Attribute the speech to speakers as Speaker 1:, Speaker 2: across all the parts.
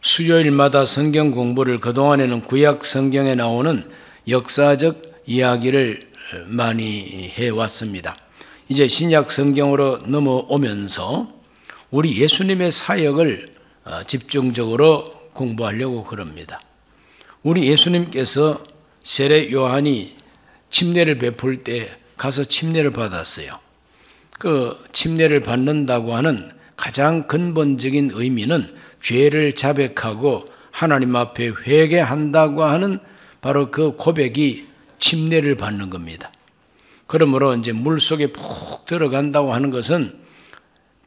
Speaker 1: 수요일마다 성경 공부를 그동안에는 구약 성경에 나오는 역사적 이야기를 많이 해왔습니다. 이제 신약 성경으로 넘어오면서 우리 예수님의 사역을 집중적으로 공부하려고 그럽니다. 우리 예수님께서 세례 요한이 침례를 베풀 때 가서 침례를 받았어요. 그 침례를 받는다고 하는 가장 근본적인 의미는 죄를 자백하고 하나님 앞에 회개한다고 하는 바로 그 고백이 침례를 받는 겁니다. 그러므로 이제 물 속에 푹 들어간다고 하는 것은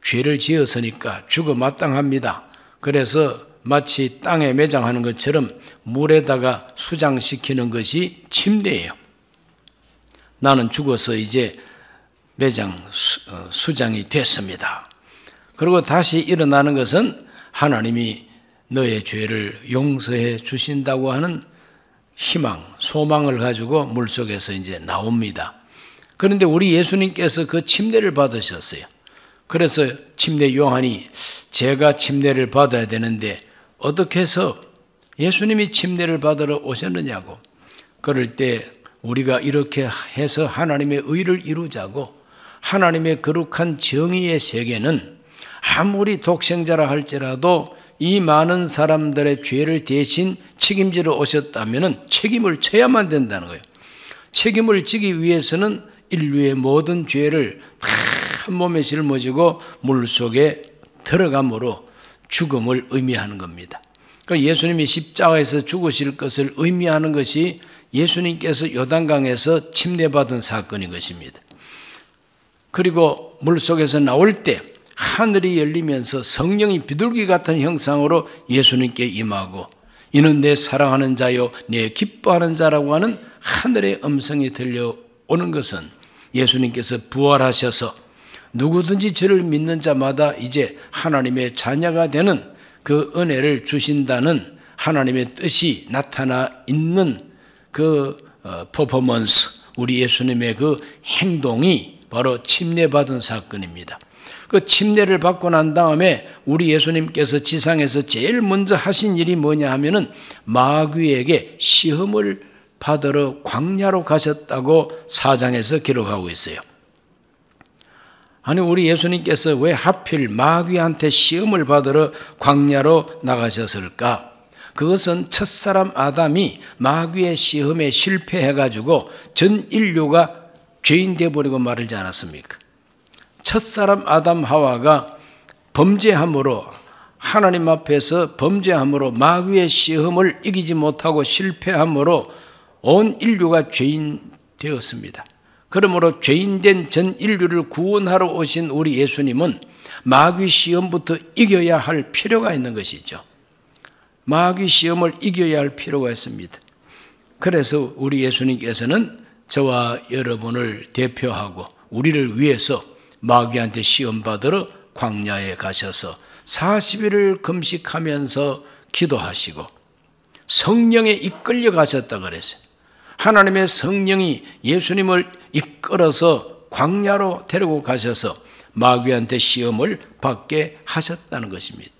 Speaker 1: 죄를 지었으니까 죽어 마땅합니다. 그래서 마치 땅에 매장하는 것처럼 물에다가 수장시키는 것이 침례예요. 나는 죽어서 이제 수장이 됐습니다. 그리고 다시 일어나는 것은 하나님이 너의 죄를 용서해 주신다고 하는 희망, 소망을 가지고 물속에서 이제 나옵니다. 그런데 우리 예수님께서 그 침례를 받으셨어요. 그래서 침례 요한이 제가 침례를 받아야 되는데 어떻게 해서 예수님이 침례를 받으러 오셨느냐고. 그럴 때 우리가 이렇게 해서 하나님의 의를 이루자고, 하나님의 거룩한 정의의 세계는 아무리 독생자라 할지라도 이 많은 사람들의 죄를 대신 책임지러 오셨다면 책임을 져야만 된다는 거예요. 책임을 지기 위해서는 인류의 모든 죄를 다 한 몸에 짊어지고 물속에 들어감으로 죽음을 의미하는 겁니다. 그러니까 예수님이 십자가에서 죽으실 것을 의미하는 것이 예수님께서 요단강에서 침례받은 사건인 것입니다. 그리고 물속에서 나올 때 하늘이 열리면서 성령이 비둘기 같은 형상으로 예수님께 임하고, 이는 내 사랑하는 자요 내 기뻐하는 자라고 하는 하늘의 음성이 들려오는 것은 예수님께서 부활하셔서 누구든지 저를 믿는 자마다 이제 하나님의 자녀가 되는 그 은혜를 주신다는 하나님의 뜻이 나타나 있는 그 퍼포먼스, 우리 예수님의 그 행동이 바로 침례받은 사건입니다. 그 침례를 받고 난 다음에 우리 예수님께서 지상에서 제일 먼저 하신 일이 뭐냐 하면은 마귀에게 시험을 받으러 광야로 가셨다고 사장에서 기록하고 있어요. 아니, 우리 예수님께서 왜 하필 마귀한테 시험을 받으러 광야로 나가셨을까? 그것은 첫사람 아담이 마귀의 시험에 실패해가지고 전 인류가 죄인 되어버리고 말지 않았습니까? 첫사람 아담 하와가 범죄함으로, 하나님 앞에서 범죄함으로 마귀의 시험을 이기지 못하고 실패함으로 온 인류가 죄인 되었습니다. 그러므로 죄인된 전 인류를 구원하러 오신 우리 예수님은 마귀 시험부터 이겨야 할 필요가 있는 것이죠. 마귀 시험을 이겨야 할 필요가 있습니다. 그래서 우리 예수님께서는 저와 여러분을 대표하고 우리를 위해서 마귀한테 시험 받으러 광야에 가셔서 40일을 금식하면서 기도하시고 성령에 이끌려 가셨다 그랬어요. 하나님의 성령이 예수님을 이끌어서 광야로 데리고 가셔서 마귀한테 시험을 받게 하셨다는 것입니다.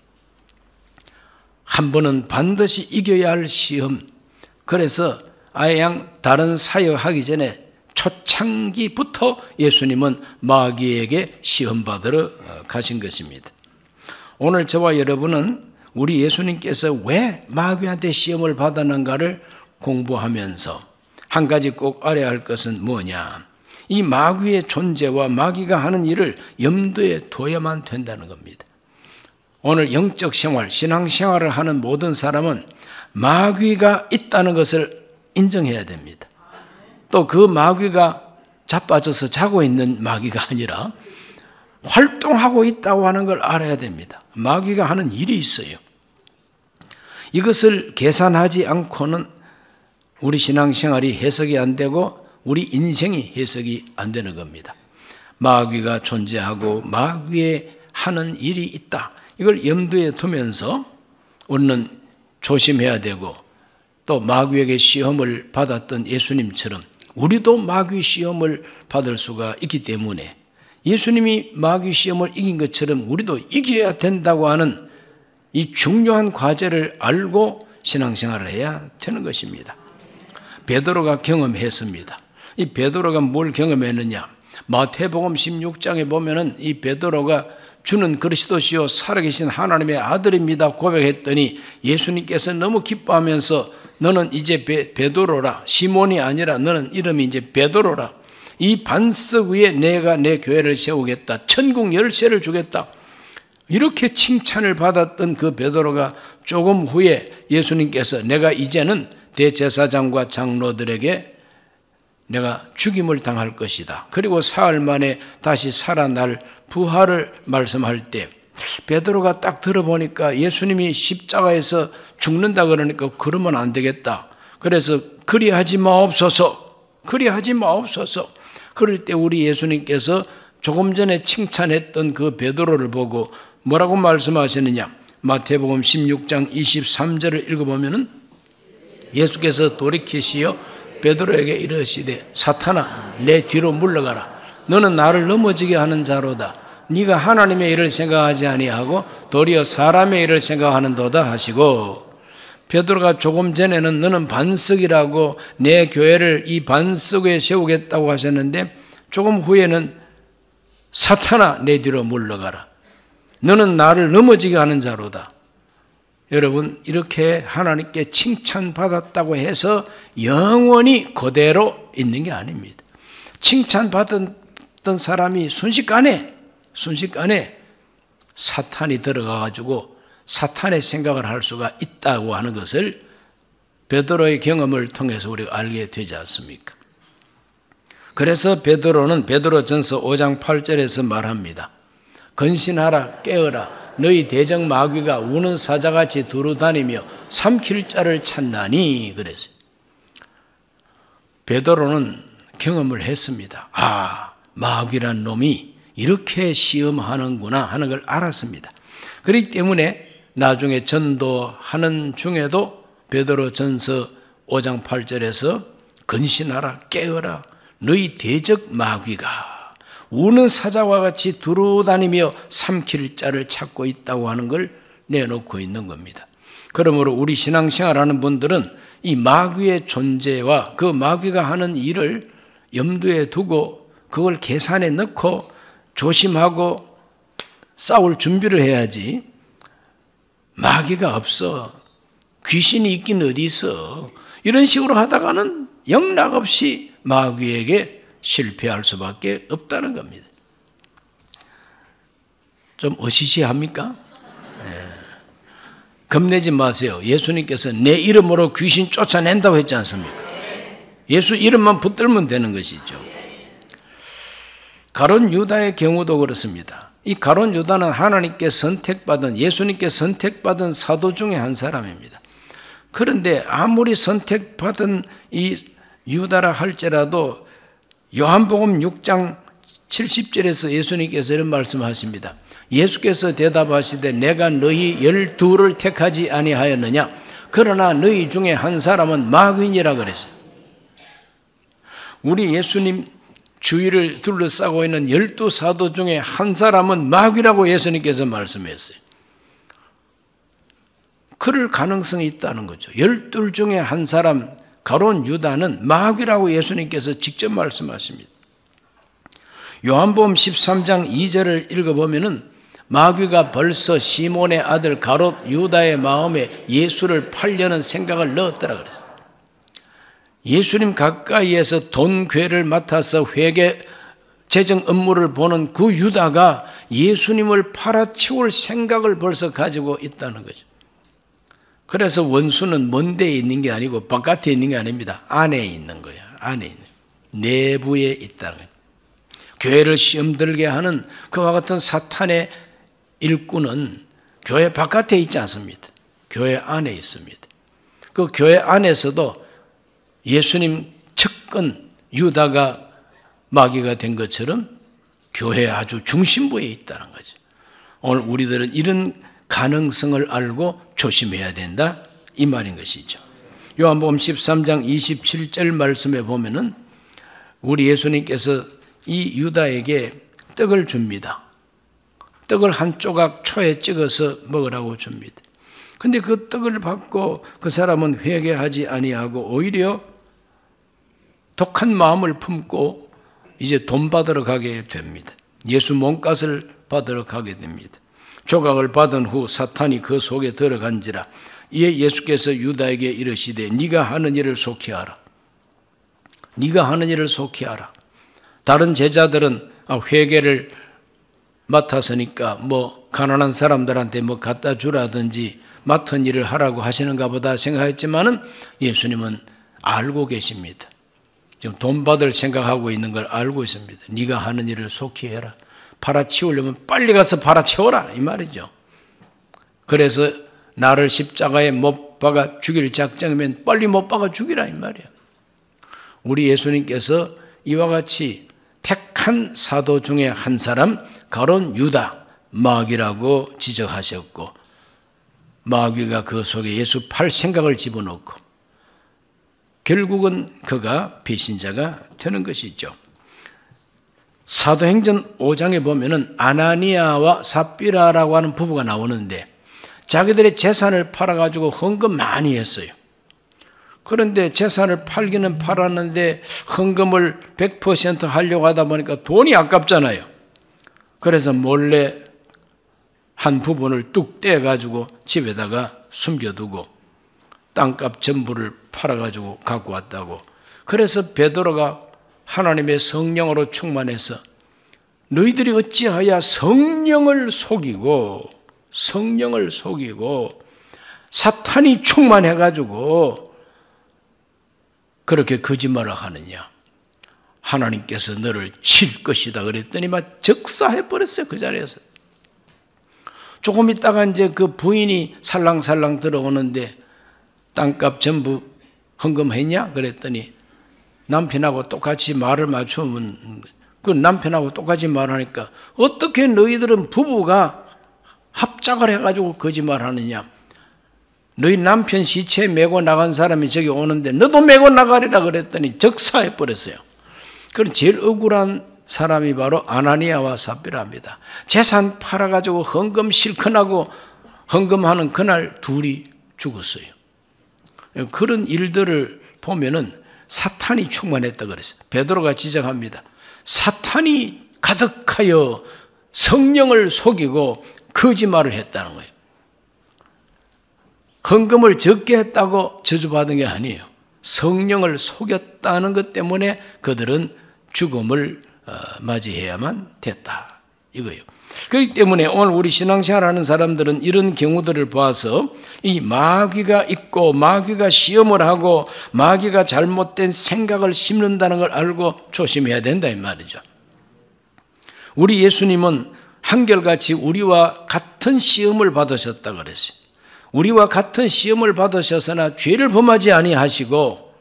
Speaker 1: 한 번은 반드시 이겨야 할 시험. 그래서 아예 다른 사역하기 전에 초창기부터 예수님은 마귀에게 시험 받으러 가신 것입니다. 오늘 저와 여러분은 우리 예수님께서 왜 마귀한테 시험을 받았는가를 공부하면서 한 가지 꼭 알아야 할 것은 뭐냐? 이 마귀의 존재와 마귀가 하는 일을 염두에 둬야만 된다는 겁니다. 오늘 영적 생활, 신앙 생활을 하는 모든 사람은 마귀가 있다는 것을 인정해야 됩니다. 또 그 마귀가 자빠져서 자고 있는 마귀가 아니라 활동하고 있다고 하는 걸 알아야 됩니다. 마귀가 하는 일이 있어요. 이것을 계산하지 않고는 우리 신앙생활이 해석이 안 되고 우리 인생이 해석이 안 되는 겁니다. 마귀가 존재하고 마귀의 하는 일이 있다. 이걸 염두에 두면서 우리는 조심해야 되고, 또 마귀에게 시험을 받았던 예수님처럼 우리도 마귀 시험을 받을 수가 있기 때문에 예수님이 마귀 시험을 이긴 것처럼 우리도 이겨야 된다고 하는 이 중요한 과제를 알고 신앙생활을 해야 되는 것입니다. 베드로가 경험했습니다. 이 베드로가 뭘 경험했느냐? 마태복음 16장에 보면은 이 베드로가 주는 그리스도시요 살아계신 하나님의 아들입니다 고백했더니 예수님께서 너무 기뻐하면서 너는 이제 베드로라, 시몬이 아니라 너는 이름이 이제 베드로라. 이 반석 위에 내가 내 교회를 세우겠다. 천국 열쇠를 주겠다. 이렇게 칭찬을 받았던 그 베드로가 조금 후에 예수님께서 내가 이제는 대제사장과 장로들에게 내가 죽임을 당할 것이다. 그리고 사흘 만에 다시 살아날 부활을 말씀할 때 베드로가 딱 들어보니까 예수님이 십자가에서 죽는다 그러니까 그러면 안 되겠다. 그래서 그리하지 마옵소서. 그리하지 마옵소서. 그럴 때 우리 예수님께서 조금 전에 칭찬했던 그 베드로를 보고 뭐라고 말씀하시느냐? 마태복음 16장 23절을 읽어보면은 예수께서 돌이키시어 베드로에게 이르시되 사탄아 내 뒤로 물러가라. 너는 나를 넘어지게 하는 자로다. 네가 하나님의 일을 생각하지 아니하고 도리어 사람의 일을 생각하는도다 하시고 베드로가 조금 전에는 너는 반석이라고 내 교회를 이 반석 위에 세우겠다고 하셨는데 조금 후에는 사탄아 내 뒤로 물러가라. 너는 나를 넘어지게 하는 자로다. 여러분 이렇게 하나님께 칭찬받았다고 해서 영원히 그대로 있는 게 아닙니다. 칭찬받았던 사람이 순식간에 사탄이 들어가가지고 사탄의 생각을 할 수가 있다고 하는 것을 베드로의 경험을 통해서 우리가 알게 되지 않습니까? 그래서 베드로는 베드로전서 5장 8절에서 말합니다. 근신하라 깨어라 너희 대적 마귀가 우는 사자같이 두루다니며 삼킬 자를 찾나니 그랬어요. 베드로는 경험을 했습니다. 아, 마귀란 놈이 이렇게 시험하는구나 하는 걸 알았습니다. 그렇기 때문에 나중에 전도하는 중에도 베드로전서 5장 8절에서 근신하라 깨어라 너희 대적 마귀가 우는 사자와 같이 두루다니며 삼킬 자를 찾고 있다고 하는 걸 내놓고 있는 겁니다. 그러므로 우리 신앙생활하는 분들은 이 마귀의 존재와 그 마귀가 하는 일을 염두에 두고 그걸 계산에 넣고 조심하고 싸울 준비를 해야지. 마귀가 없어. 귀신이 있긴 어디 있어. 이런 식으로 하다가는 영락없이 마귀에게 실패할 수밖에 없다는 겁니다. 좀 어시시합니까? 네. 겁내지 마세요. 예수님께서 내 이름으로 귀신 쫓아낸다고 했지 않습니까? 예수 이름만 붙들면 되는 것이죠. 가룟 유다의 경우도 그렇습니다. 이 가룟 유다는 하나님께 선택받은 예수님께 선택받은 사도 중에 한 사람입니다. 그런데 아무리 선택받은 이 유다라 할지라도 요한복음 6장 70절에서 예수님께서 이런 말씀하십니다. 예수께서 대답하시되 내가 너희 12를 택하지 아니하였느냐? 그러나 너희 중에 한 사람은 마귀니라 그랬어요. 우리 예수님 주위를 둘러싸고 있는 12사도 중에 한 사람은 마귀라고 예수님께서 말씀했어요. 그럴 가능성이 있다는 거죠. 12 중에 한 사람 가룟 유다는 마귀라고 예수님께서 직접 말씀하십니다. 요한복음 13장 2절을 읽어보면은 마귀가 벌써 시몬의 아들 가룟 유다의 마음에 예수를 팔려는 생각을 넣었더라 그랬어요. 예수님 가까이에서 돈 괴를 맡아서 회계 재정 업무를 보는 그 유다가 예수님을 팔아치울 생각을 벌써 가지고 있다는 거죠. 그래서 원수는 먼 데에 있는 게 아니고 바깥에 있는 게 아닙니다. 안에 있는 거예요. 안에 있는 내부에 있다는 거예요. 교회를 시험 들게 하는 그와 같은 사탄의 일꾼은 교회 바깥에 있지 않습니다. 교회 안에 있습니다. 그 교회 안에서도 예수님 측근 유다가 마귀가 된 것처럼 교회 아주 중심부에 있다는 거죠. 오늘 우리들은 이런 가능성을 알고 조심해야 된다 이 말인 것이죠. 요한복음 13장 27절 말씀에 보면은 우리 예수님께서 이 유다에게 떡을 줍니다. 떡을 한 조각 초에 찍어서 먹으라고 줍니다. 근데 그 떡을 받고 그 사람은 회개하지 아니하고 오히려 독한 마음을 품고 이제 돈 받으러 가게 됩니다. 예수 몸값을 받으러 가게 됩니다. 조각을 받은 후 사탄이 그 속에 들어간지라. 이에 예수께서 유다에게 이르시되 네가 하는 일을 속히 하라. 네가 하는 일을 속히 하라. 다른 제자들은 회개를 맡았으니까 뭐 가난한 사람들한테 뭐 갖다 주라든지 맡은 일을 하라고 하시는가 보다 생각했지만은 예수님은 알고 계십니다. 지금 돈 받을 생각하고 있는 걸 알고 있습니다. 네가 하는 일을 속히 해라. 팔아치우려면 빨리 가서 팔아치워라 이 말이죠. 그래서 나를 십자가에 못 박아 죽일 작정이면 빨리 못 박아 죽이라 이 말이야. 우리 예수님께서 이와 같이 택한 사도 중에 한 사람 가론 유다 마귀라고 지적하셨고, 마귀가 그 속에 예수 팔 생각을 집어넣고 결국은 그가 배신자가 되는 것이죠. 사도행전 5장에 보면은 아나니아와 삽비라라고 하는 부부가 나오는데 자기들의 재산을 팔아가지고 헌금 많이 했어요. 그런데 재산을 팔기는 팔았는데 헌금을 100% 하려고 하다 보니까 돈이 아깝잖아요. 그래서 몰래 한 부분을 뚝 떼가지고 집에다가 숨겨두고 땅값 전부를 팔아가지고 갖고 왔다고. 그래서 베드로가 하나님의 성령으로 충만해서 너희들이 어찌하여 성령을 속이고 사탄이 충만해가지고 그렇게 거짓말을 하느냐. 하나님께서 너를 칠 것이다 그랬더니 막 적사해버렸어요. 그 자리에서. 조금 있다가 이제 그 부인이 살랑살랑 들어오는데 땅값 전부 헌금했냐? 그랬더니 남편하고 똑같이 말을 맞추면 그 남편하고 똑같이 말하니까 어떻게 너희들은 부부가 합작을 해가지고 거짓말하느냐? 너희 남편 시체 메고 나간 사람이 저기 오는데 너도 메고 나가리라 그랬더니 적사해버렸어요. 그럼 제일 억울한 사람이 바로 아나니아와 삽비라입니다. 재산 팔아가지고 헌금 실컷하고 헌금하는 그날 둘이 죽었어요. 그런 일들을 보면은 사탄이 충만했다 그랬어요. 베드로가 지적합니다. 사탄이 가득하여 성령을 속이고 거짓말을 했다는 거예요. 헌금을 적게 했다고 저주받은 게 아니에요. 성령을 속였다는 것 때문에 그들은 죽음을 맞이해야만 됐다 이거예요. 그렇기 때문에 오늘 우리 신앙생활하는 사람들은 이런 경우들을 봐서 이 마귀가 있고 마귀가 시험을 하고 마귀가 잘못된 생각을 심는다는 걸 알고 조심해야 된다 이 말이죠. 우리 예수님은 한결같이 우리와 같은 시험을 받으셨다 그랬어요. 우리와 같은 시험을 받으셔서나 죄를 범하지 아니하시고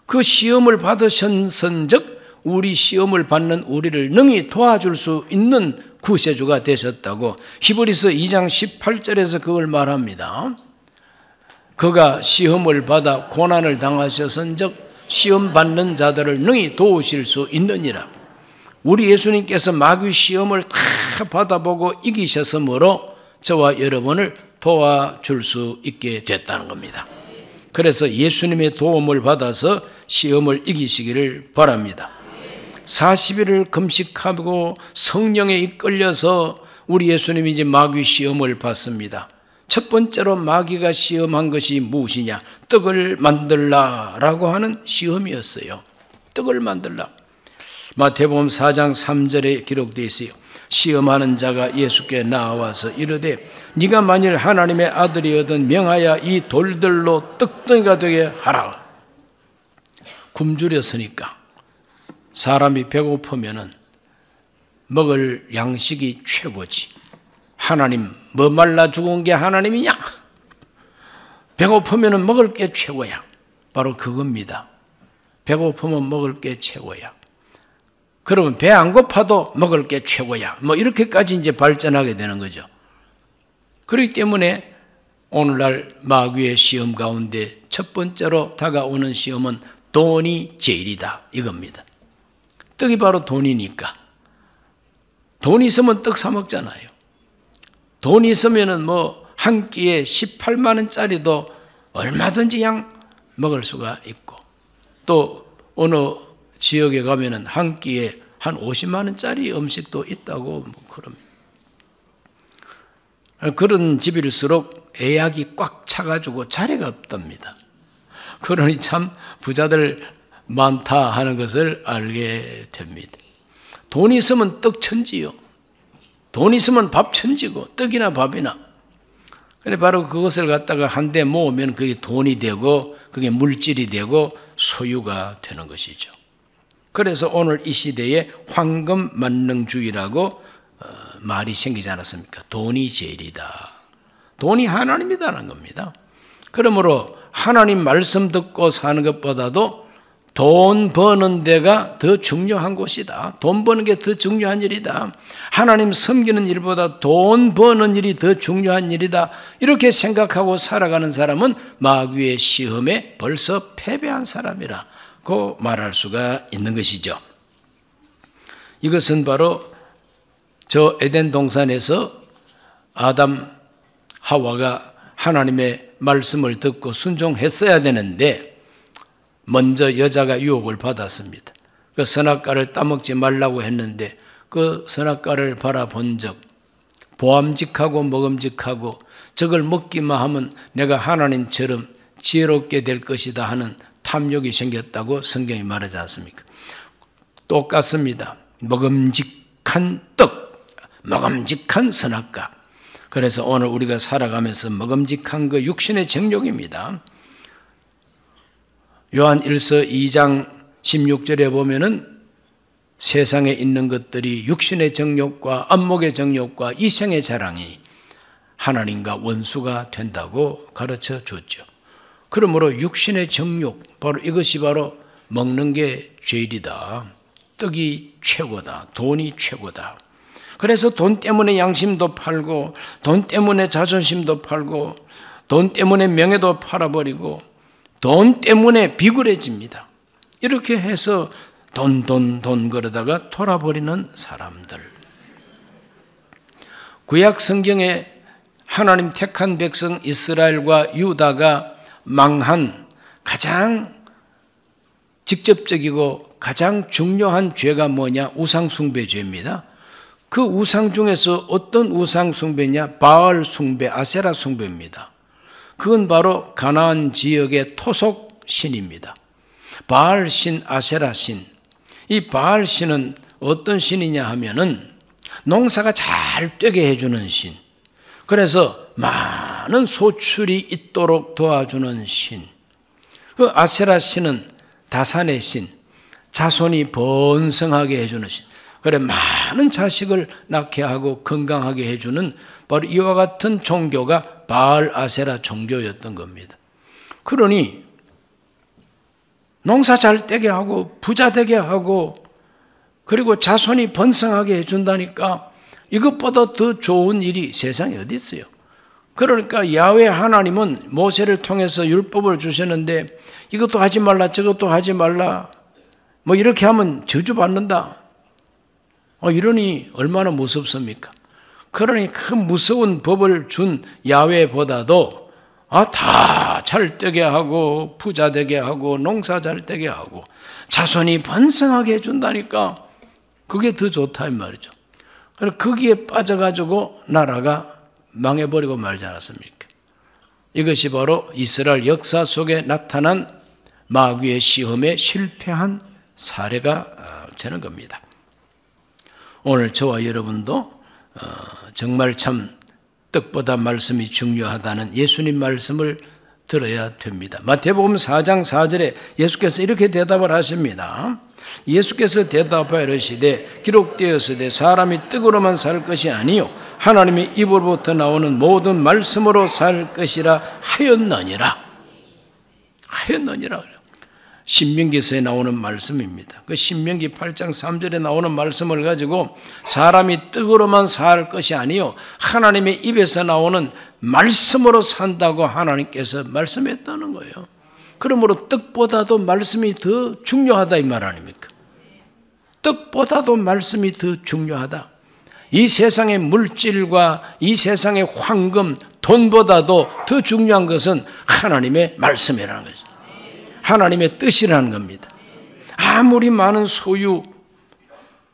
Speaker 1: 그 시험을 받으셨은즉 우리 시험을 받는 우리를 능히 도와줄 수 있는 구세주가 되셨다고 히브리서 2장 18절에서 그걸 말합니다. 그가 시험을 받아 고난을 당하셨은즉 시험 받는 자들을 능히 도우실 수 있느니라. 우리 예수님께서 마귀 시험을 다 받아보고 이기셨으므로 저와 여러분을 도와줄 수 있게 됐다는 겁니다. 그래서 예수님의 도움을 받아서 시험을 이기시기를 바랍니다. 40일을 금식하고 성령에 이끌려서 우리 예수님이 이제 마귀 시험을 받습니다. 첫 번째로 마귀가 시험한 것이 무엇이냐? 떡을 만들라라고 하는 시험이었어요. 떡을 만들라. 마태복음 4장 3절에 기록되어 있어요. 시험하는 자가 예수께 나와서 이르되 네가 만일 하나님의 아들이거든 명하여 이 돌들로 떡덩이가 되게 하라. 굶주렸으니까 사람이 배고프면은 먹을 양식이 최고지. 하나님 뭐 말라 죽은 게 하나님이냐? 배고프면은 먹을 게 최고야. 바로 그겁니다. 배고프면 먹을 게 최고야. 그러면 배 안 고파도 먹을 게 최고야. 뭐 이렇게까지 이제 발전하게 되는 거죠. 그렇기 때문에 오늘날 마귀의 시험 가운데 첫 번째로 다가오는 시험은 돈이 제일이다 이겁니다. 떡이 바로 돈이니까. 돈이 있으면 떡 사 먹잖아요. 돈이 있으면은 뭐 한 끼에 18만 원짜리도 얼마든지 그냥 먹을 수가 있고, 또 어느 지역에 가면은 한 끼에 한 50만 원짜리 음식도 있다고 그럽니다. 그런 집일수록 예약이 꽉 차가지고 자리가 없답니다. 그러니 참 부자들 많다 하는 것을 알게 됩니다. 돈 있으면 떡천지요. 돈 있으면 밥천지고, 떡이나 밥이나. 그래 바로 그것을 갖다가 한데 모으면 그게 돈이 되고, 그게 물질이 되고 소유가 되는 것이죠. 그래서 오늘 이 시대에 황금만능주의라고 말이 생기지 않았습니까? 돈이 제일이다. 돈이 하나님이다라는 겁니다. 그러므로 하나님 말씀 듣고 사는 것보다도 돈 버는 데가 더 중요한 곳이다. 돈 버는 게 더 중요한 일이다. 하나님 섬기는 일보다 돈 버는 일이 더 중요한 일이다. 이렇게 생각하고 살아가는 사람은 마귀의 시험에 벌써 패배한 사람이라고 말할 수가 있는 것이죠. 이것은 바로 저 에덴 동산에서 아담 하와가 하나님의 말씀을 듣고 순종했어야 되는데 먼저 여자가 유혹을 받았습니다. 그 선악과를 따먹지 말라고 했는데 그 선악과를 바라본 적, 보암직하고 먹음직하고 저걸 먹기만 하면 내가 하나님처럼 지혜롭게 될 것이다 하는 탐욕이 생겼다고 성경이 말하지 않습니까? 똑같습니다. 먹음직한 떡, 먹음직한 선악과. 그래서 오늘 우리가 살아가면서 먹음직한 그 육신의 정욕입니다. 요한 1서 2장 16절에 보면은 세상에 있는 것들이 육신의 정욕과 안목의 정욕과 이생의 자랑이 하나님과 원수가 된다고 가르쳐 줬죠. 그러므로 육신의 정욕, 바로 이것이 바로 먹는 게 죄일이다. 떡이 최고다. 돈이 최고다. 그래서 돈 때문에 양심도 팔고, 돈 때문에 자존심도 팔고, 돈 때문에 명예도 팔아버리고, 돈 때문에 비굴해집니다. 이렇게 해서 돈 그러다가 돌아버리는 사람들. 구약 성경에 하나님 택한 백성 이스라엘과 유다가 망한 가장 직접적이고 가장 중요한 죄가 뭐냐? 우상숭배죄입니다. 그 우상 중에서 어떤 우상숭배냐? 바알 숭배, 아세라 숭배입니다. 그건 바로 가나안 지역의 토속 신입니다. 바알 신, 아세라 신. 이 바알 신은 어떤 신이냐 하면은 농사가 잘 되게 해주는 신. 그래서 많은 소출이 있도록 도와주는 신. 그 아세라 신은 다산의 신, 자손이 번성하게 해주는 신. 그래 많은 자식을 낳게 하고 건강하게 해주는 바로 이와 같은 종교가 바알 아세라 종교였던 겁니다. 그러니 농사 잘 되게 하고 부자 되게 하고 그리고 자손이 번성하게 해준다니까 이것보다 더 좋은 일이 세상에 어디 있어요? 그러니까 야훼 하나님은 모세를 통해서 율법을 주셨는데 이것도 하지 말라 저것도 하지 말라 뭐 이렇게 하면 저주받는다. 이러니 얼마나 무섭습니까? 그러니 그 무서운 법을 준 야훼보다도 다 잘 되게 하고 부자 되게 하고 농사 잘 되게 하고 자손이 번성하게 해준다니까 그게 더 좋다 이 말이죠. 그래서 거기에 빠져가지고 나라가 망해버리고 말지 않았습니까? 이것이 바로 이스라엘 역사 속에 나타난 마귀의 시험에 실패한 사례가 되는 겁니다. 오늘 저와 여러분도 정말 참 떡보다 말씀이 중요하다는 예수님 말씀을 들어야 됩니다. 마태복음 4장 4절에 예수께서 이렇게 대답을 하십니다. 예수께서 대답하여 이르시되 기록되었으되 사람이 떡으로만 살 것이 아니요 하나님의 입으로부터 나오는 모든 말씀으로 살 것이라 하였느니라. 하였느니라. 신명기서에 나오는 말씀입니다. 그 신명기 8장 3절에 나오는 말씀을 가지고 사람이 떡으로만 살 것이 아니요 하나님의 입에서 나오는 말씀으로 산다고 하나님께서 말씀했다는 거예요. 그러므로 떡보다도 말씀이 더 중요하다 이 말 아닙니까? 떡보다도 말씀이 더 중요하다. 이 세상의 물질과 이 세상의 황금, 돈보다도 더 중요한 것은 하나님의 말씀이라는 거죠. 하나님의 뜻이라는 겁니다. 아무리 많은 소유,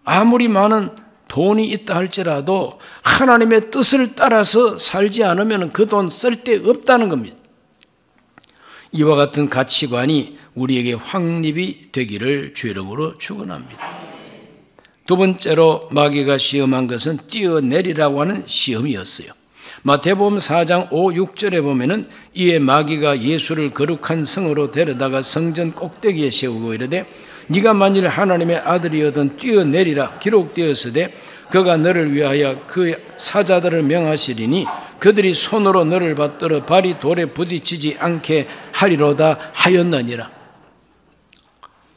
Speaker 1: 아무리 많은 돈이 있다 할지라도 하나님의 뜻을 따라서 살지 않으면 그 돈 쓸 데 없다는 겁니다. 이와 같은 가치관이 우리에게 확립이 되기를 주의 이름으로 축원합니다. 두 번째로 마귀가 시험한 것은 뛰어내리라고 하는 시험이었어요. 마태복음 4장 5, 6절에 보면은 이에 마귀가 예수를 거룩한 성으로 데려다가 성전 꼭대기에 세우고 이르되 네가 만일 하나님의 아들이거든 뛰어내리라 기록되었으되 그가 너를 위하여 그 사자들을 명하시리니 그들이 손으로 너를 받들어 발이 돌에 부딪히지 않게 하리로다 하였느니라.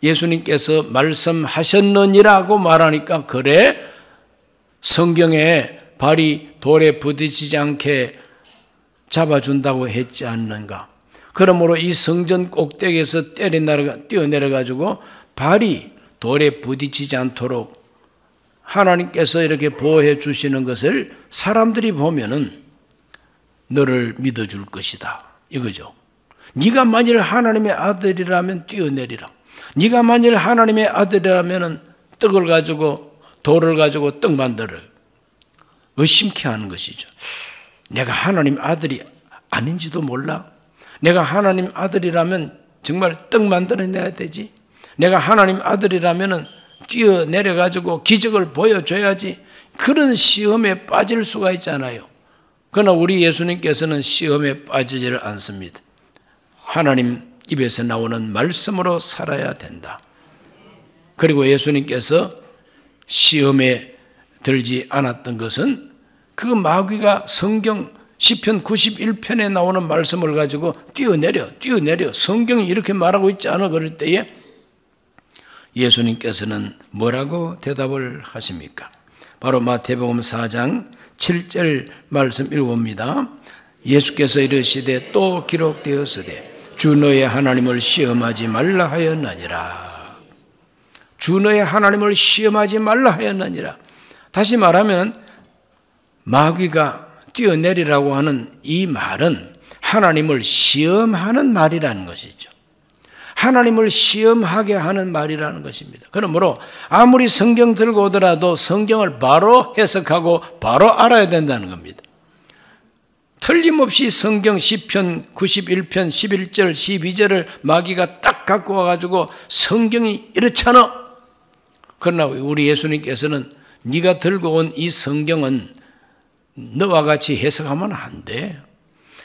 Speaker 1: 예수님께서 말씀하셨느니라고 말하니까 그래 성경에 발이 돌에 부딪히지 않게 잡아준다고 했지 않는가. 그러므로 이 성전 꼭대기에서 뛰어내려가지고 발이 돌에 부딪히지 않도록 하나님께서 이렇게 보호해 주시는 것을 사람들이 보면은 너를 믿어줄 것이다 이거죠. 네가 만일 하나님의 아들이라면 뛰어내리라. 네가 만일 하나님의 아들이라면 떡을 가지고 돌을 가지고 떡 만들어요. 의심케 하는 것이죠. 내가 하나님 아들이 아닌지도 몰라. 내가 하나님 아들이라면 정말 떡 만들어내야 되지. 내가 하나님 아들이라면 뛰어내려 가지고 기적을 보여줘야지. 그런 시험에 빠질 수가 있잖아요. 그러나 우리 예수님께서는 시험에 빠지지를 않습니다. 하나님 입에서 나오는 말씀으로 살아야 된다. 그리고 예수님께서 시험에 들지 않았던 것은 그 마귀가 성경 시편 91편에 나오는 말씀을 가지고 뛰어내려 성경이 이렇게 말하고 있지 않아 그럴 때에 예수님께서는 뭐라고 대답을 하십니까? 바로 마태복음 4장 7절 말씀 읽어봅니다. 예수께서 이르시되 또 기록되었으되 주 너의 하나님을 시험하지 말라 하였느니라. 주 너의 하나님을 시험하지 말라 하였느니라. 다시 말하면 마귀가 뛰어내리라고 하는 이 말은 하나님을 시험하는 말이라는 것이죠. 하나님을 시험하게 하는 말이라는 것입니다. 그러므로 아무리 성경 들고 오더라도 성경을 바로 해석하고 바로 알아야 된다는 겁니다. 틀림없이 성경 시편 91편 11절 12절을 마귀가 딱 갖고 와가지고 성경이 이렇잖아. 그러나 우리 예수님께서는 네가 들고 온 이 성경은 너와 같이 해석하면 안 돼.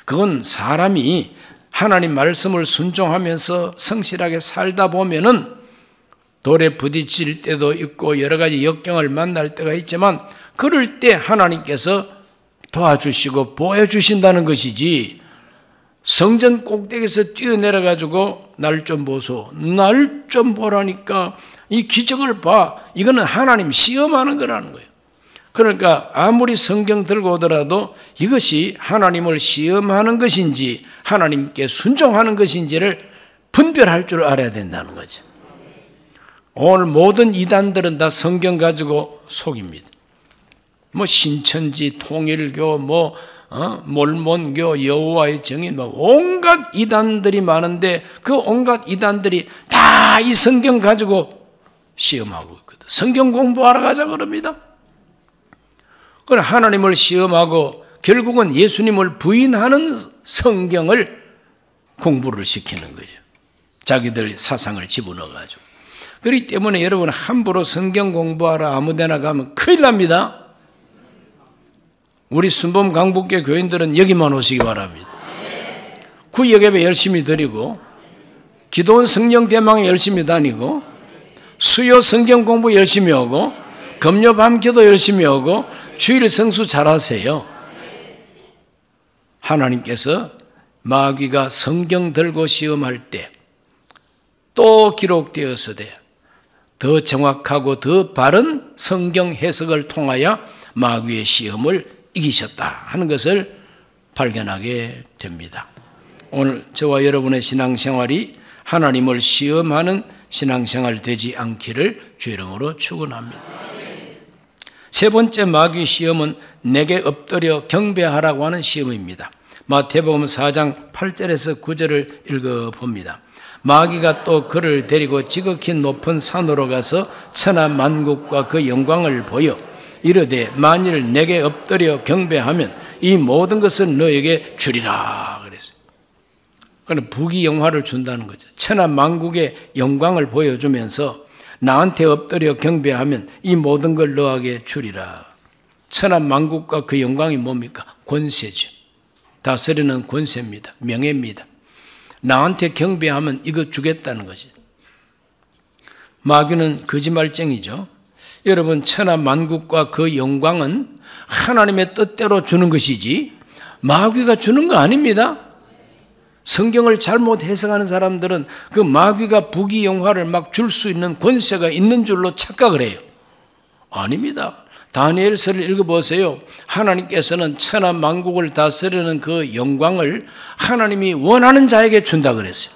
Speaker 1: 그건 사람이 하나님 말씀을 순종하면서 성실하게 살다 보면은 돌에 부딪힐 때도 있고 여러 가지 역경을 만날 때가 있지만 그럴 때 하나님께서 도와주시고 보여주신다는 것이지 성전 꼭대기에서 뛰어내려 가지고 날 좀 보소. 날 좀 보라니까 이 기적을 봐. 이거는 하나님 시험하는 거라는 거예요. 그러니까 아무리 성경 들고 오더라도 이것이 하나님을 시험하는 것인지 하나님께 순종하는 것인지를 분별할 줄 알아야 된다는 거죠. 오늘 모든 이단들은 다 성경 가지고 속입니다. 뭐 신천지, 통일교, 몰몬교, 여호와의 증인, 온갖 이단들이 많은데 그 온갖 이단들이 다 이 성경 가지고 시험하고 있거든. 성경 공부하러 가자 그럽니다. 그럼 하나님을 시험하고 결국은 예수님을 부인하는 성경을 공부를 시키는 거죠. 자기들 사상을 집어넣어가지고. 그렇기 때문에 여러분 함부로 성경 공부하러 아무데나 가면 큰일 납니다. 우리 순범 강북교 교인들은 여기만 오시기 바랍니다. 구역예배 열심히 드리고 기도원 성령 대망에 열심히 다니고 수요 성경 공부 열심히 하고 금요 밤기도 열심히 하고 주일 성수 잘하세요. 하나님께서 마귀가 성경 들고 시험할 때 또 기록되었으되 더 정확하고 더 바른 성경 해석을 통하여 마귀의 시험을 이기셨다 하는 것을 발견하게 됩니다. 오늘 저와 여러분의 신앙생활이 하나님을 시험하는 신앙생활 되지 않기를 주의 이름으로 축원합니다. 세 번째 마귀 시험은 내게 엎드려 경배하라고 하는 시험입니다. 마태복음 4장 8절에서 9절을 읽어봅니다. 마귀가 또 그를 데리고 지극히 높은 산으로 가서 천하 만국과 그 영광을 보여 이르되 만일 내게 엎드려 경배하면 이 모든 것을 너에게 주리라 그랬어요. 그는 부귀영화를 준다는 거죠. 천하 만국의 영광을 보여주면서 나한테 엎드려 경배하면 이 모든 걸 너에게 주리라. 천하 만국과 그 영광이 뭡니까? 권세죠. 다스리는 권세입니다. 명예입니다. 나한테 경배하면 이거 주겠다는 거지. 마귀는 거짓말쟁이죠. 여러분, 천하 만국과 그 영광은 하나님의 뜻대로 주는 것이지 마귀가 주는 거 아닙니다. 성경을 잘못 해석하는 사람들은 그 마귀가 부귀영화를 막 줄 수 있는 권세가 있는 줄로 착각을 해요. 아닙니다. 다니엘서를 읽어보세요. 하나님께서는 천하 만국을 다스리는 그 영광을 하나님이 원하는 자에게 준다 그랬어요.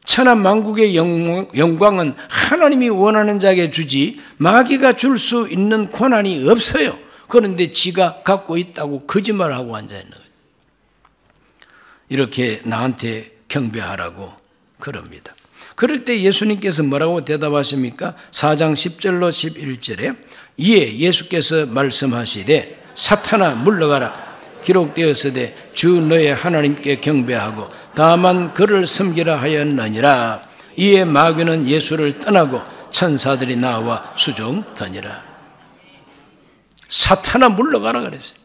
Speaker 1: 천하 만국의 영광은 하나님이 원하는 자에게 주지 마귀가 줄 수 있는 권한이 없어요. 그런데 지가 갖고 있다고 거짓말하고 앉아있는 거예요. 이렇게 나한테 경배하라고 그럽니다. 그럴 때 예수님께서 뭐라고 대답하십니까? 4장 10절로 11절에 이에 예수께서 말씀하시되 사탄아 물러가라. 기록되었으되 주 너의 하나님께 경배하고 다만 그를 섬기라 하였느니라. 이에 마귀는 예수를 떠나고 천사들이 나와 수종더니라. 사탄아 물러가라 그랬어요.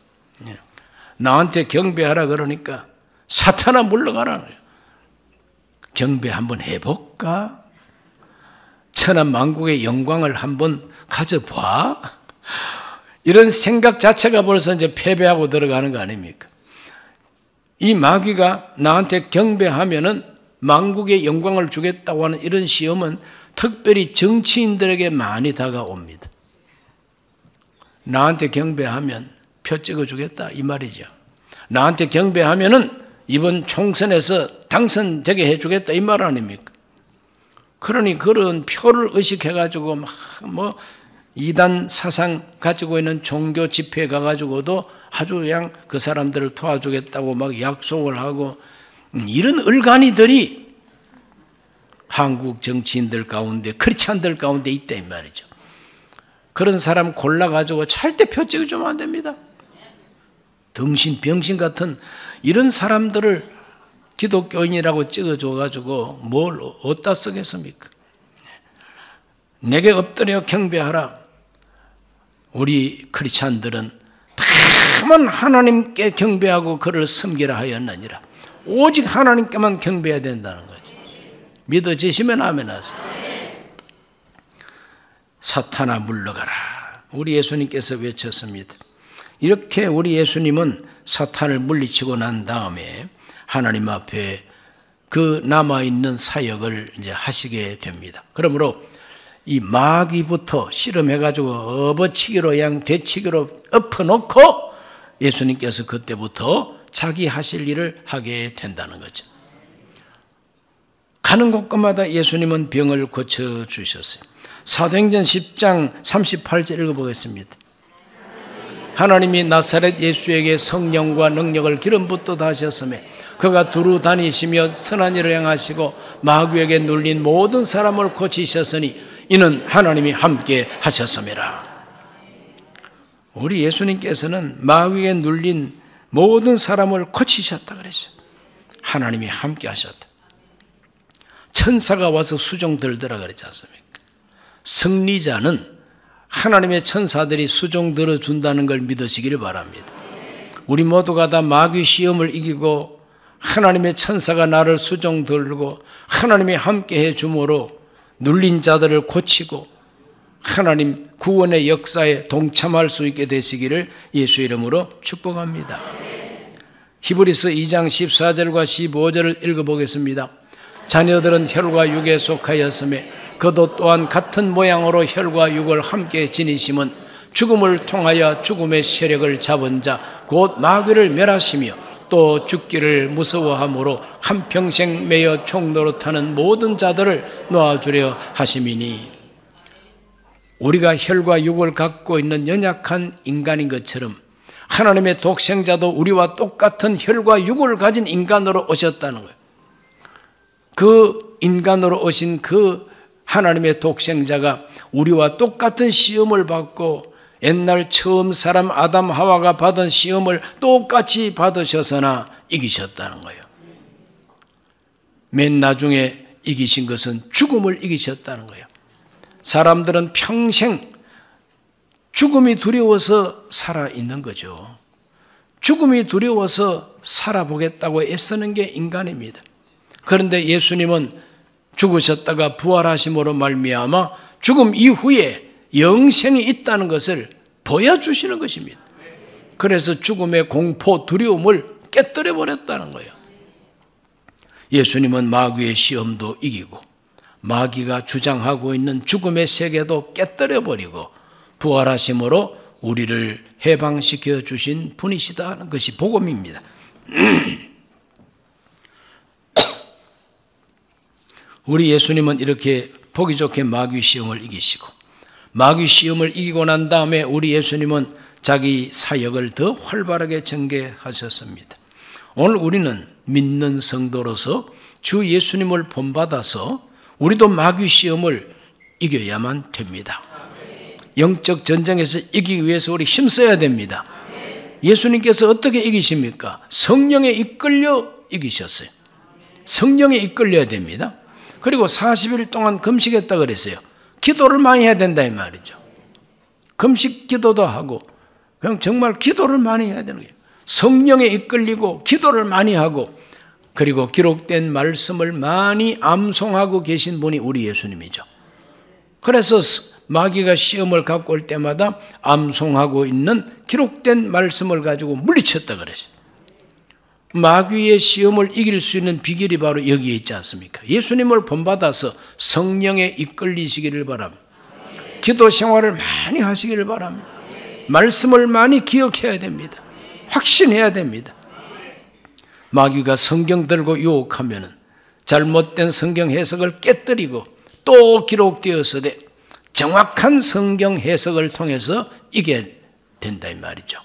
Speaker 1: 나한테 경배하라 그러니까 사탄아 물러가라. 경배 한번 해볼까? 천하 만국의 영광을 한번 가져봐. 이런 생각 자체가 벌써 이제 패배하고 들어가는 거 아닙니까? 이 마귀가 나한테 경배하면은 만국의 영광을 주겠다고 하는 이런 시험은 특별히 정치인들에게 많이 다가옵니다. 나한테 경배하면 표 찍어주겠다 이 말이죠. 나한테 경배하면은 이번 총선에서 당선되게 해주겠다 이 말 아닙니까? 그러니 그런 표를 의식해가지고 막 뭐 이단 사상 가지고 있는 종교 집회에 가가지고도 아주 그냥 그 사람들을 도와주겠다고 막 약속을 하고 이런 을간이들이 한국 정치인들 가운데 크리스찬들 가운데 있다 이 말이죠. 그런 사람 골라가지고 절대 표 찍어주면 안 됩니다. 덩신 병신 같은 이런 사람들을 기독교인이라고 찍어줘가지고 뭘 어디다 쓰겠습니까? 내게 엎드려 경배하라. 우리 크리스찬들은 다만 하나님께 경배하고 그를 섬기라 하였느니라. 오직 하나님께만 경배해야 된다는 거지. 믿어지시면 아멘 하세요. 사탄아 물러가라. 우리 예수님께서 외쳤습니다. 이렇게 우리 예수님은 사탄을 물리치고 난 다음에 하나님 앞에 그 남아있는 사역을 이제 하시게 됩니다. 그러므로 이 마귀부터 실험해가지고 업어치기로 양 되치기로 엎어놓고 예수님께서 그때부터 자기 하실 일을 하게 된다는 거죠. 가는 곳마다 예수님은 병을 고쳐주셨어요. 사도행전 10장 38절 읽어보겠습니다. 하나님이 나사렛 예수에게 성령과 능력을 기름 붓듯 하셨으며 그가 두루 다니시며 선한 일을 행하시고 마귀에게 눌린 모든 사람을 고치셨으니 이는 하나님이 함께 하셨음이라. 우리 예수님께서는 마귀에 눌린 모든 사람을 고치셨다 그랬어요. 하나님이 함께 하셨다. 천사가 와서 수종 들더라 그랬지 않습니까? 승리자는 하나님의 천사들이 수종 들어준다는 걸 믿으시기를 바랍니다. 우리 모두가 다 마귀 시험을 이기고 하나님의 천사가 나를 수종 들고 하나님이 함께 해주므로 눌린 자들을 고치고 하나님 구원의 역사에 동참할 수 있게 되시기를 예수 이름으로 축복합니다. 히브리서 2장 14절과 15절을 읽어보겠습니다. 자녀들은 혈과 육에 속하였으며 그도 또한 같은 모양으로 혈과 육을 함께 지니심은 죽음을 통하여 죽음의 세력을 잡은 자 곧 마귀를 멸하시며 또 죽기를 무서워함으로 한평생 매여 총노릇하는 모든 자들을 놓아주려 하심이니. 우리가 혈과 육을 갖고 있는 연약한 인간인 것처럼 하나님의 독생자도 우리와 똑같은 혈과 육을 가진 인간으로 오셨다는 거예요. 그 인간으로 오신 그 하나님의 독생자가 우리와 똑같은 시험을 받고 옛날 처음 사람 아담 하와가 받은 시험을 똑같이 받으셔서나 이기셨다는 거예요. 맨 나중에 이기신 것은 죽음을 이기셨다는 거예요. 사람들은 평생 죽음이 두려워서 살아있는 거죠. 죽음이 두려워서 살아보겠다고 애쓰는 게 인간입니다. 그런데 예수님은 죽으셨다가 부활하심으로 말미암아 죽음 이후에 영생이 있다는 것을 보여주시는 것입니다. 그래서 죽음의 공포, 두려움을 깨뜨려 버렸다는 거예요. 예수님은 마귀의 시험도 이기고 마귀가 주장하고 있는 죽음의 세계도 깨뜨려 버리고 부활하심으로 우리를 해방시켜 주신 분이시다는 것이 복음입니다. 우리 예수님은 이렇게 보기 좋게 마귀 시험을 이기시고 마귀 시험을 이기고 난 다음에 우리 예수님은 자기 사역을 더 활발하게 전개하셨습니다. 오늘 우리는 믿는 성도로서 주 예수님을 본받아서 우리도 마귀 시험을 이겨야만 됩니다. 영적 전쟁에서 이기기 위해서 우리 힘써야 됩니다. 예수님께서 어떻게 이기십니까? 성령에 이끌려 이기셨어요. 성령에 이끌려야 됩니다. 그리고 40일 동안 금식했다 그랬어요. 기도를 많이 해야 된다 이 말이죠. 금식 기도도 하고 그냥 정말 기도를 많이 해야 되는 거예요. 성령에 이끌리고 기도를 많이 하고 그리고 기록된 말씀을 많이 암송하고 계신 분이 우리 예수님이죠. 그래서 마귀가 시험을 갖고 올 때마다 암송하고 있는 기록된 말씀을 가지고 물리쳤다 그랬어요. 마귀의 시험을 이길 수 있는 비결이 바로 여기에 있지 않습니까? 예수님을 본받아서 성령에 이끌리시기를 바랍니다. 기도 생활을 많이 하시기를 바랍니다. 말씀을 많이 기억해야 됩니다. 확신해야 됩니다. 마귀가 성경 들고 유혹하면 잘못된 성경 해석을 깨뜨리고 또 기록되었으되 정확한 성경 해석을 통해서 이게 된다 이 말이죠.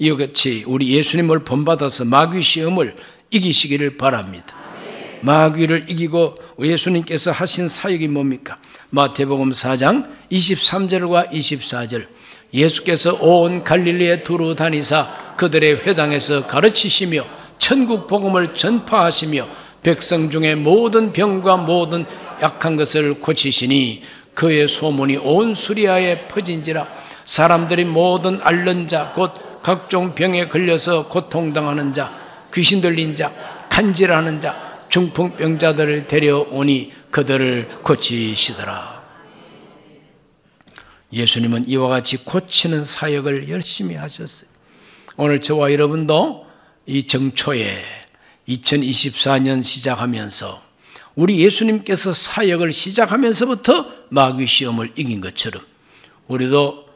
Speaker 1: 이와 같이 우리 예수님을 본받아서 마귀 시험을 이기시기를 바랍니다. 마귀를 이기고 예수님께서 하신 사역이 뭡니까? 마태복음 4장 23절과 24절 예수께서 온 갈릴리에 두루 다니사 그들의 회당에서 가르치시며 천국 복음을 전파하시며 백성 중에 모든 병과 모든 약한 것을 고치시니 그의 소문이 온 수리아에 퍼진지라 사람들이 모든 앓는 자 곧 각종 병에 걸려서 고통당하는 자 귀신 들린 자 간질하는 자 중풍병자들을 데려오니 그들을 고치시더라. 예수님은 이와 같이 고치는 사역을 열심히 하셨어요. 오늘 저와 여러분도 이 정초에 2024년 시작하면서 우리 예수님께서 사역을 시작하면서부터 마귀 시험을 이긴 것처럼 우리도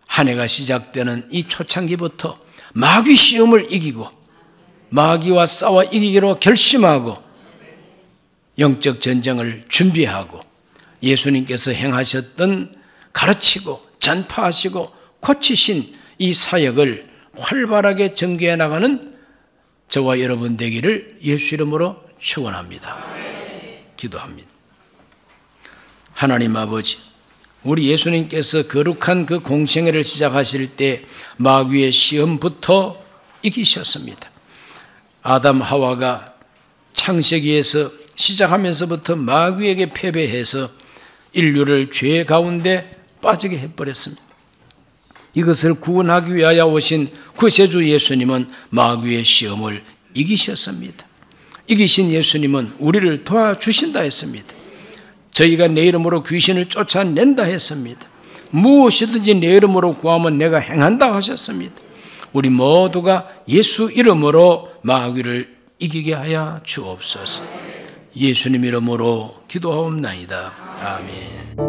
Speaker 1: 한 해가 시작되는 이 초창기부터 마귀 시험을 이기고 마귀와 싸워 이기기로 결심하고 영적 전쟁을 준비하고 예수님께서 행하셨던 가르치고 전파하시고 고치신 이 사역을 활발하게 전개해 나가는 저와 여러분 되기를 예수 이름으로 축원합니다. 기도합니다. 하나님 아버지, 우리 예수님께서 거룩한 그 공생애를 시작하실 때 마귀의 시험부터 이기셨습니다. 아담 하와가 창세기에서 시작하면서부터 마귀에게 패배해서 인류를 죄 가운데 빠지게 해버렸습니다. 이것을 구원하기 위하여 오신 구세주 예수님은 마귀의 시험을 이기셨습니다. 이기신 예수님은 우리를 도와주신다 했습니다. 저희가 내 이름으로 귀신을 쫓아낸다 했습니다. 무엇이든지 내 이름으로 구하면 내가 행한다 하셨습니다. 우리 모두가 예수 이름으로 마귀를 이기게 하여 주옵소서. 예수님 이름으로 기도하옵나이다. 아멘.